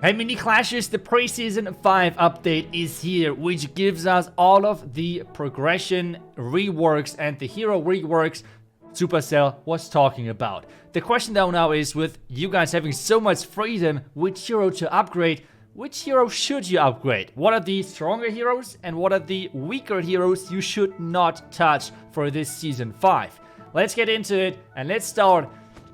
Hey Mini Clashers, the Preseason 5 update is here, which gives us all of the progression reworks and the hero reworks Supercell was talking about. The question though now is, with you guys having so much freedom which hero to upgrade, which hero should you upgrade? What are the stronger heroes and what are the weaker heroes you should not touch for this Season 5? Let's get into it and let's start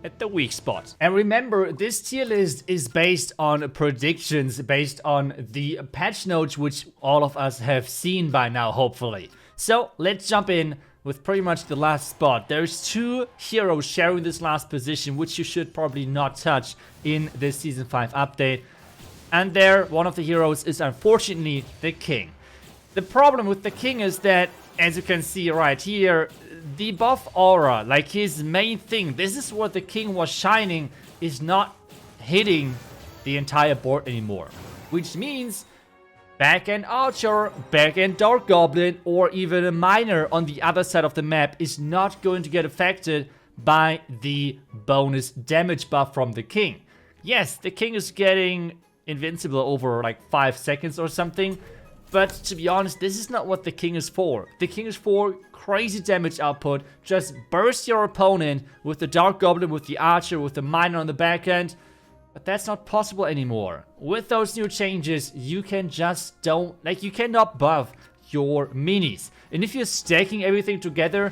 at the weak spot. And remember, this tier list is based on predictions, based on the patch notes which all of us have seen by now, hopefully. So let's jump in with pretty much the last spot. There's two heroes sharing this last position which you should probably not touch in this Season 5 update. And there, one of the heroes is unfortunately the King. The problem with the King is that, as you can see right here, the buff aura, like his main thing, this is where the King was shining, is not hitting the entire board anymore. Which means back-end Archer, back-end Dark Goblin, or even a Miner on the other side of the map is not going to get affected by the bonus damage buff from the King. Yes, the King is getting invincible over like 5 seconds or something, but to be honest, this is not what the King is for. The King is for crazy damage output. Just burst your opponent with the Dark Goblin, with the Archer, with the Miner on the back end. But that's not possible anymore. With those new changes, you can just you cannot buff your minis. And if you're stacking everything together,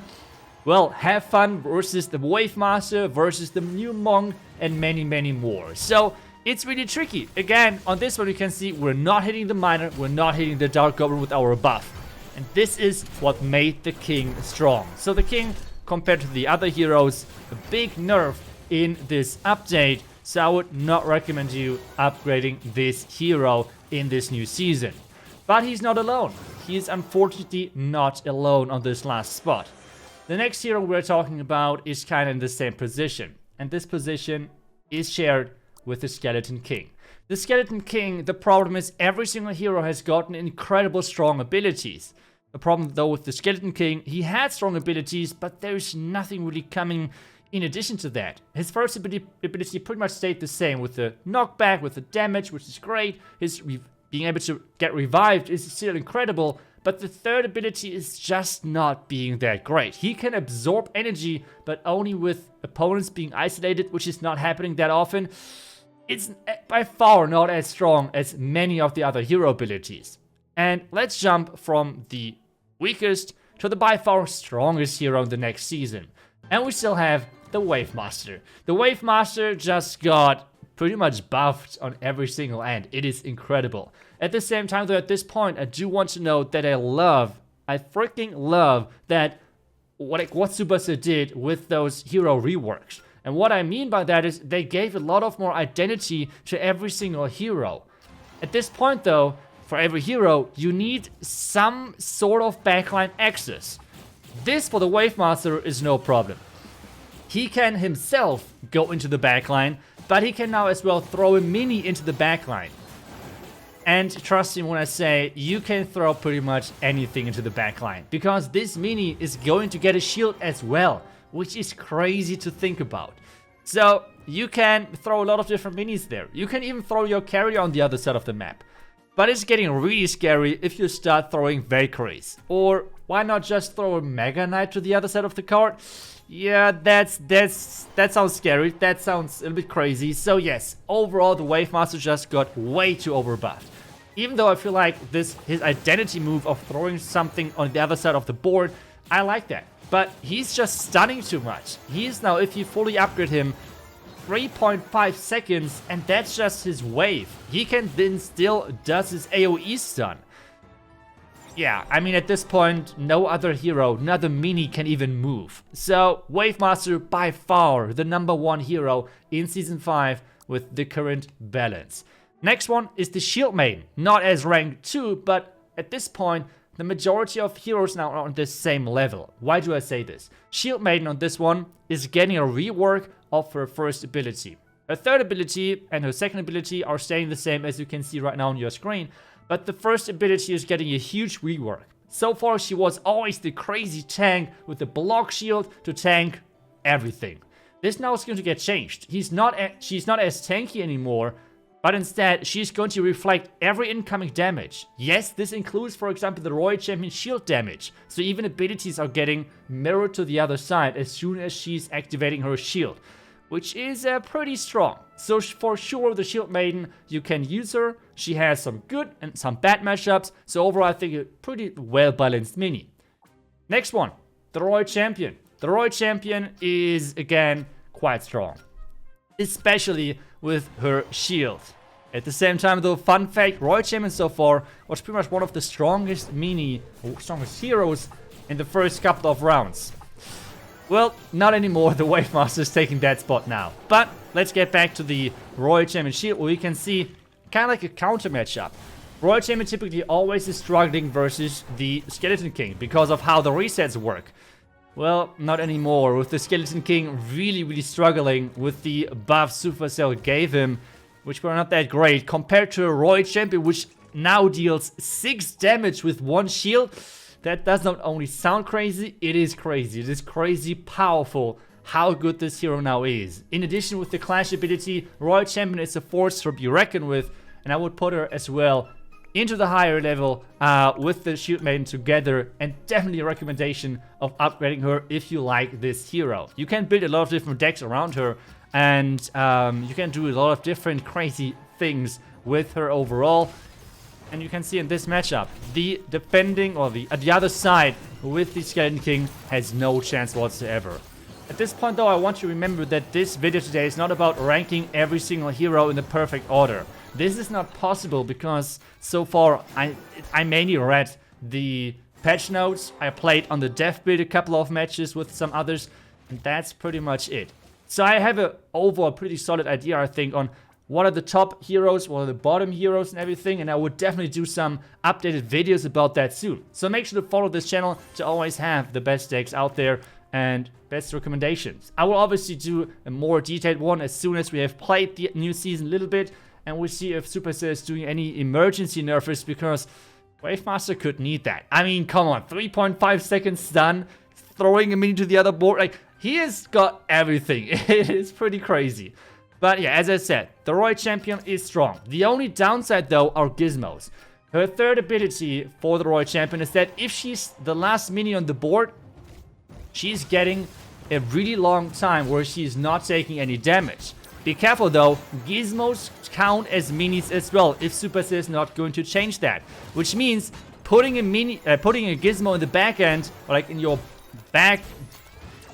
well, have fun versus the Wave Master, versus the new Monk, and many, many more. So it's really tricky. Again, on this one you can see we're not hitting the Miner, we're not hitting the Dark Goblin with our buff. And this is what made the King strong. So the King, compared to the other heroes, a big nerf in this update. So I would not recommend you upgrading this hero in this new season. But he's not alone. He is unfortunately not alone on this last spot. The next hero we're talking about is kind of in the same position. And this position is shared with the Skeleton King. The Skeleton King, the problem is every single hero has gotten incredible strong abilities. The problem though with the Skeleton King, he had strong abilities, but there's nothing really coming in addition to that. His first ability pretty much stayed the same, with the knockback, with the damage, which is great. His being able to get revived is still incredible, but the third ability is just not being that great. He can absorb energy, but only with opponents being isolated, which is not happening that often. It's by far not as strong as many of the other hero abilities. And let's jump from the weakest to the by far strongest hero in the next season. And we still have the Wave Master. The Wave Master just got pretty much buffed on every single end. It is incredible. At the same time though, at this point, I do want to note that I freaking love that what Supercell did with those hero reworks. And what I mean by that is they gave a lot of more identity to every single hero. At this point though, for every hero, you need some sort of backline access. This for the Wave Master is no problem. He can himself go into the backline, but he can now as well throw a mini into the backline. And trust me when I say you can throw pretty much anything into the backline, because this mini is going to get a shield as well, which is crazy to think about. So you can throw a lot of different minis there. You can even throw your carrier on the other side of the map. But it's getting really scary if you start throwing Valkyries. Or why not just throw a Mega Knight to the other side of the card? Yeah, that sounds scary. That sounds a little bit crazy. So yes, overall the Wave Master just got way too overbuffed. Even though I feel like his identity move of throwing something on the other side of the board, I like that. But he's just stunning too much. He's now, if you fully upgrade him, 3.5 seconds, and that's just his wave. He can then still does his AoE stun. Yeah, I mean at this point, no other hero, not the mini can even move. So, Wave Master by far the #1 hero in Season 5 with the current balance. Next one is the Shield Maiden. Not as rank 2, but at this point, the majority of heroes now are on the same level. Why do I say this? Shield Maiden on this one is getting a rework of her first ability. Her third ability and her second ability are staying the same, as you can see right now on your screen, but the first ability is getting a huge rework. So far she was always the crazy tank with the block shield to tank everything. This now is going to get changed. She's not as tanky anymore, But instead, she's going to reflect every incoming damage. Yes, this includes, for example, the Royal Champion shield damage. So even abilities are getting mirrored to the other side as soon as she's activating her shield, which is pretty strong. So for sure, the Shield Maiden, you can use her. She has some good and some bad matchups. So overall, I think a pretty well-balanced mini. Next one, the Royal Champion. The Royal Champion is, again, quite strong, especially with her shield. At the same time, though, fun fact, Royal Champion so far was pretty much one of the strongest strongest heroes in the first couple of rounds. Well, not anymore. The Wave Master is taking that spot now. But let's get back to the Royal Champion shield, where we can see kind of like a counter matchup. Royal Champion typically always is struggling versus the Skeleton King because of how the resets work. Well, not anymore, with the Skeleton King really struggling with the buffs Supercell gave him, which were not that great, compared to a Royal Champion, which now deals 6 damage with 1 shield. That does not only sound crazy, it is crazy. It is crazy powerful how good this hero now is. In addition, with the Clash ability, Royal Champion is a force to be reckoned with, and I would put her as well into the higher level with the Shield Maiden together, and definitely a recommendation of upgrading her if you like this hero. You can build a lot of different decks around her, and you can do a lot of different crazy things with her overall. And you can see in this matchup, the defending or the other side with the Skeleton King has no chance whatsoever. At this point though, I want you to remember that this video today is not about ranking every single hero in the perfect order. This is not possible because so far I mainly read the patch notes. I played on the dev build a couple of matches with some others, and that's pretty much it. So I have a overall pretty solid idea, I think, on what are the top heroes, what are the bottom heroes and everything, and I would definitely do some updated videos about that soon. So make sure to follow this channel to always have the best decks out there and best recommendations. I will obviously do a more detailed one as soon as we have played the new season a little bit, and we'll see if Supercell is doing any emergency nerfs, because Wave Master could need that. I mean, come on, 3.5 seconds stun, throwing a mini to the other board, like, he has got everything. It is pretty crazy. But yeah, as I said, the Royal Champion is strong. The only downside though are gizmos. Her third ability for the Royal Champion is that if she's the last mini on the board, she's getting a really long time where she's not taking any damage. Be careful though, gizmos count as minis as well if Supercell is not going to change that. Which means putting a gizmo in the back end, or like in your back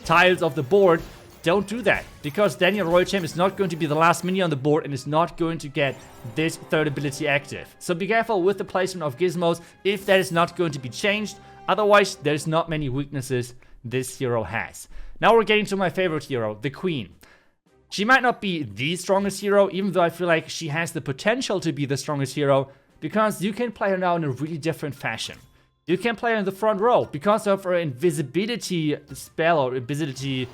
tiles of the board, don't do that, because then your Royal Champion is not going to be the last mini on the board and is not going to get this third ability active. So be careful with the placement of gizmos if that is not going to be changed. Otherwise, there's not many weaknesses this hero has. Now we're getting to my favorite hero, the Queen. She might not be the strongest hero, even though I feel like she has the potential to be the strongest hero, because you can play her now in a really different fashion. You can play her in the front row because of her invisibility spell or invisibility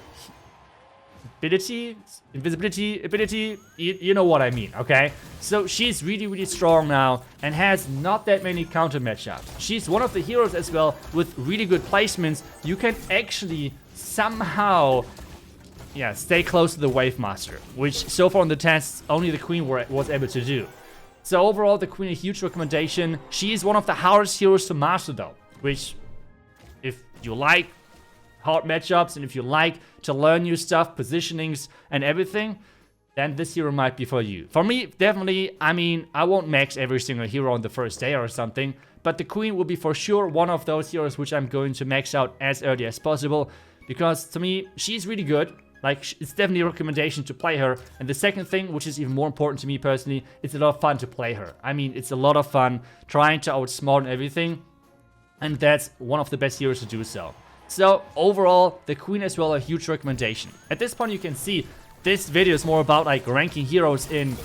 ability, you know what I mean, okay? So she's really strong now and has not that many counter matchups. She's one of the heroes as well with really good placements. You can actually somehow, yeah, stay close to the Wave Master, which so far in the tests only the Queen was able to do. So overall, the Queen, a huge recommendation. She is one of the hardest heroes to master though, which, if you like hard matchups and if you like to learn new stuff, positionings and everything, then this hero might be for you. For me, definitely, I mean, I won't max every single hero on the first day or something, but the Queen will be for sure one of those heroes which I'm going to max out as early as possible, because to me, she's really good. Like, it's definitely a recommendation to play her. And the second thing, which is even more important to me personally, it's a lot of fun to play her. I mean, it's a lot of fun trying to outsmart and everything, and that's one of the best heroes to do so. So overall, the Queen as well, a huge recommendation. At this point, you can see this video is more about like ranking heroes in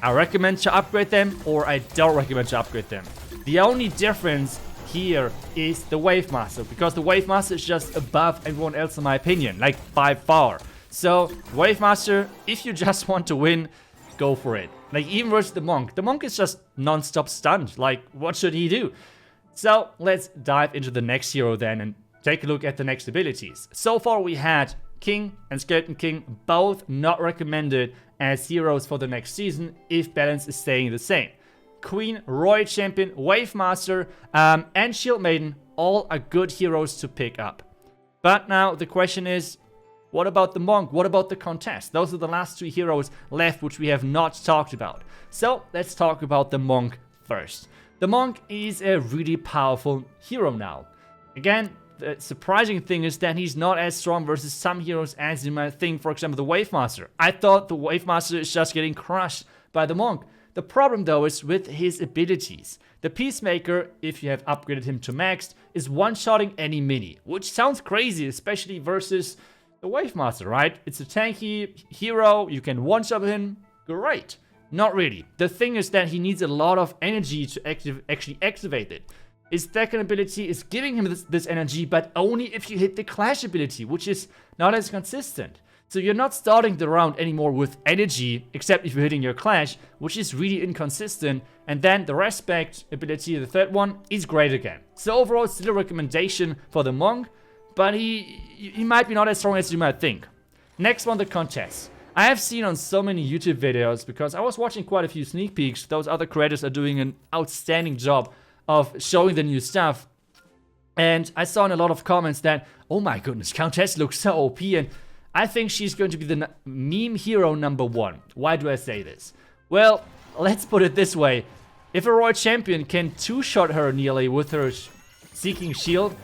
I recommend to upgrade them or I don't recommend to upgrade them. The only difference here is the Wave Master, because the Wave Master is just above everyone else in my opinion, like by far. So Wave Master, if you just want to win, go for it. Like even versus the Monk. The Monk is just non-stop stunned. Like what should he do? So let's dive into the next hero then and take a look at the next abilities. So far we had King and Skeleton King, both not recommended as heroes for the next season if balance is staying the same. Queen, Royal Champion, Wave Master, and Shield Maiden all are good heroes to pick up. But now the question is, what about the Monk? What about the Contest? Those are the last 2 heroes left which we have not talked about. So let's talk about the Monk first. The Monk is a really powerful hero now. Again, the surprising thing is that he's not as strong versus some heroes as you might think. For example, the Wave Master. I thought the Wave Master is just getting crushed by the Monk. The problem though is with his abilities. The Peacemaker, if you have upgraded him to maxed, is one-shotting any mini, which sounds crazy, especially versus the Wave Master, right? It's a tanky hero, you can one-shot him, great. Not really. The thing is that he needs a lot of energy to actually activate it. His second ability is giving him this energy, but only if you hit the Clash ability, which is not as consistent. So you're not starting the round anymore with energy, except if you're hitting your Clash, which is really inconsistent. And then the Respect ability, the third one, is great again. So overall, still a recommendation for the Monk, but he might be not as strong as you might think. Next one, the Contest. I have seen on so many YouTube videos, because I was watching quite a few sneak peeks, those other creators are doing an outstanding job of showing the new stuff. And I saw in a lot of comments that, oh my goodness, Countess looks so OP, and I think she's going to be the meme hero #1. Why do I say this? Well, let's put it this way. If a Royal Champion can 2-shot her nearly with her Seeking Shield,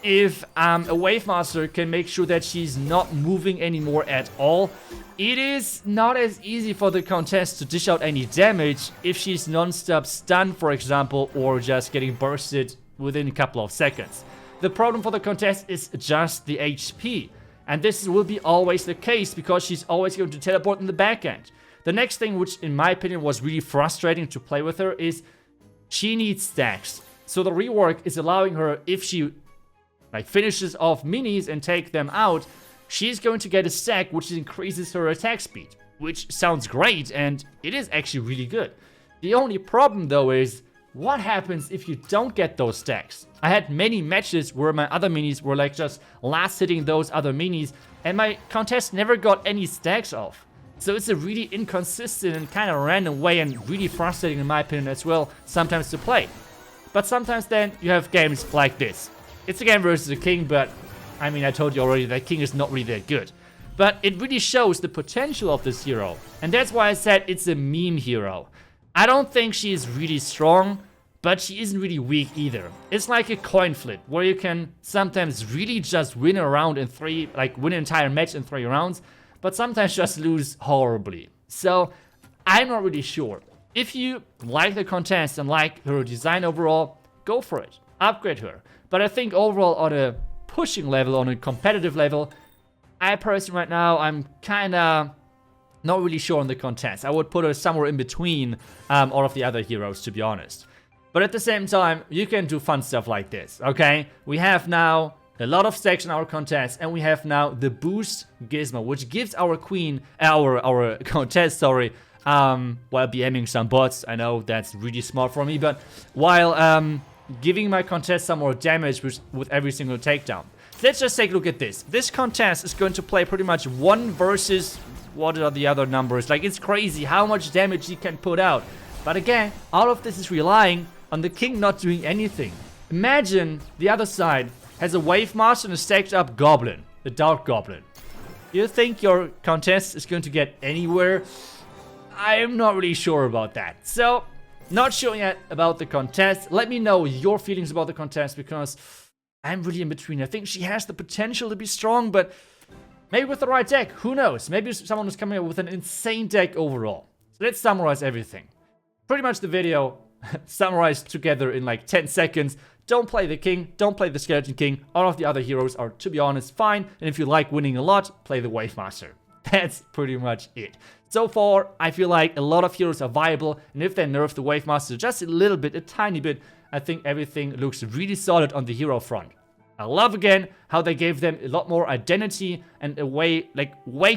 if a Wave Master can make sure that she's not moving anymore at all, it is not as easy for the Contest to dish out any damage if she's non-stop stunned, for example, or just getting bursted within a couple of seconds. The problem for the Contest is just the HP, and this will be always the case because she's always going to teleport in the back end. The next thing, which in my opinion was really frustrating to play with her, is she needs stacks. So the rework is allowing her, if she finishes off minis and take them out, she's going to get a stack which increases her attack speed, which sounds great, and it is actually really good. The only problem though is, what happens if you don't get those stacks? I had many matches where my other minis were just last hitting those other minis, and my Contest never got any stacks off. So it's a really inconsistent and kind of random way, and really frustrating in my opinion as well sometimes to play. But sometimes then you have games like this. It's a game versus a king, but I mean, I told you already that king is not really that good. But it really shows the potential of this hero. And that's why I said it's a meme hero. I don't think she is really strong, but she isn't really weak either. It's like a coin flip, where you can sometimes really just win a round in 3, win an entire match in 3 rounds, but sometimes just lose horribly. So, I'm not really sure. If you like the Contest and like her design overall, go for it. Upgrade her. But I think overall on a pushing level, on a competitive level, I personally right now, I'm kinda not really sure on the Contest. I would put her somewhere in between all of the other heroes, to be honest. But at the same time, you can do fun stuff like this, okay? We have now a lot of stacks in our Contest, and we have now the boost gizmo, which gives our queen, our Contest, sorry, while BMing some bots. I know that's really smart for me, but while giving my Contest some more damage with every single takedown. Let's just take a look at this. This Contest is going to play pretty much 1 versus, what are the other numbers? It's crazy how much damage he can put out. But again, all of this is relying on the king not doing anything. Imagine the other side has a Wave Master and a stacked up Goblin, the Dark Goblin. You think your Contest is going to get anywhere? I am not really sure about that. So, not sure yet about the Contest. Let me know your feelings about the Contest, because I'm really in between. I think she has the potential to be strong, but maybe with the right deck, who knows? Maybe someone is coming up with an insane deck overall. So let's summarize everything. Pretty much the video summarized together in 10 seconds. Don't play the king, don't play the Skeleton King. All of the other heroes are, to be honest, fine. And if you like winning a lot, play the Wave Master. That's pretty much it. So far, I feel like a lot of heroes are viable, and if they nerf the Wave Master just a little bit, a tiny bit, I think everything looks really solid on the hero front. I love again how they gave them a lot more identity and a way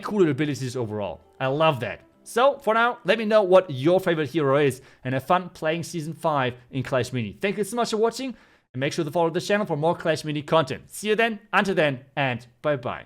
cooler abilities overall. I love that. So for now, let me know what your favorite hero is, and have fun playing Season 5 in Clash Mini. Thank you so much for watching, and make sure to follow the channel for more Clash Mini content. See you then, until then, and bye bye.